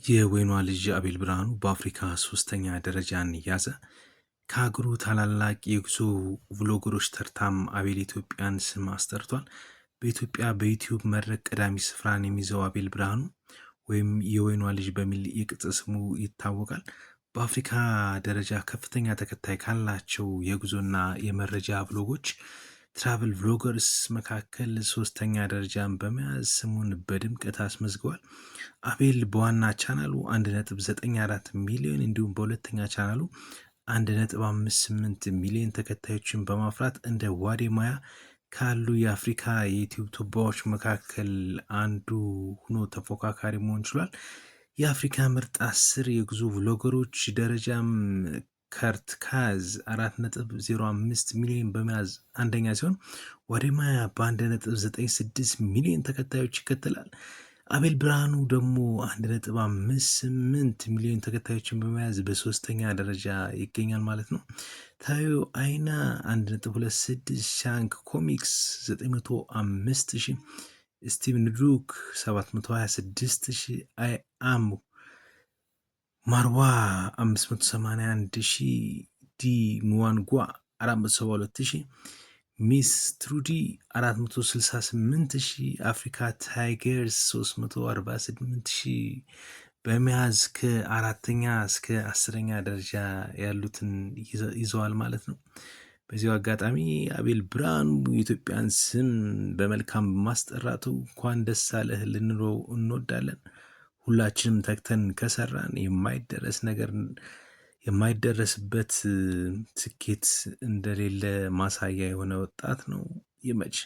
የወይኗ ልጅ አቤል ብርሃኑ በአፍሪካ ሶስተኛ ደረጃን ያዘ። ከሀገሩ ታላላቅ የጉዞ ቭሎገሮች ተርታም አቤል ኢትዮጵያን ስም አስጠርቷል። በኢትዮጵያ በዩቲዩብ መድረክ ቀዳሚ ስፍራን የሚይዘው አቤል ብርሃኑ ወይም የወይኗ ልጅ በሚል የቅጽል ስሙ ይታወቃል። በአፍሪካ ደረጃ ከፍተኛ ተከታይ ካላቸው የጉዞና የመረጃ ቭሎጎች ትራቭል ቭሎገርስ መካከል ሶስተኛ ደረጃን በመያዝ ስሙን በድምቀት አስመዝግቧል። አቤል በዋና ቻናሉ 1.94 ሚሊዮን እንዲሁም በሁለተኛ ቻናሉ 1.58 ሚሊዮን ተከታዮችን በማፍራት እንደ ዋዴማያ ካሉ የአፍሪካ የዩቲዩብ ቱባዎች መካከል አንዱ ሆኖ ተፎካካሪ መሆን ችሏል። የአፍሪካ ምርጥ 10 የጉዞ ቭሎገሮች ደረጃም ከርት ካዝ 4.05 ሚሊዮን በመያዝ አንደኛ ሲሆን ዋዴማያ በ1.96 ሚሊዮን ተከታዮች ይከተላል። አቤል ብርሃኑ ደግሞ 1.58 ሚሊዮን ተከታዮችን በመያዝ በሶስተኛ ደረጃ ይገኛል ማለት ነው። ታዮ አይና 1.26፣ ሻንክ ኮሚክስ 905,000፣ ስቲቭን ሩክ 726,000፣ አይ አም ማርዋ 581,000፣ ዲ ሙዋንጓ 472,000፣ ሚስ ትሩዲ 468,000፣ አፍሪካ ታይገርስ 348,000 በመያዝ ከአራተኛ እስከ 10ኛ ደረጃ ያሉትን ይዘዋል ማለት ነው። በዚሁ አጋጣሚ አቤል ብርሃኑ የኢትዮጵያን ስም በመልካም ማስጠራቱ እንኳን ደስ አለህ ልንለው እንወዳለን። ሁላችንም ተግተን ከሰራን የማይደረስበት ስኬት እንደሌለ ማሳያ የሆነ ወጣት ነው። ይመች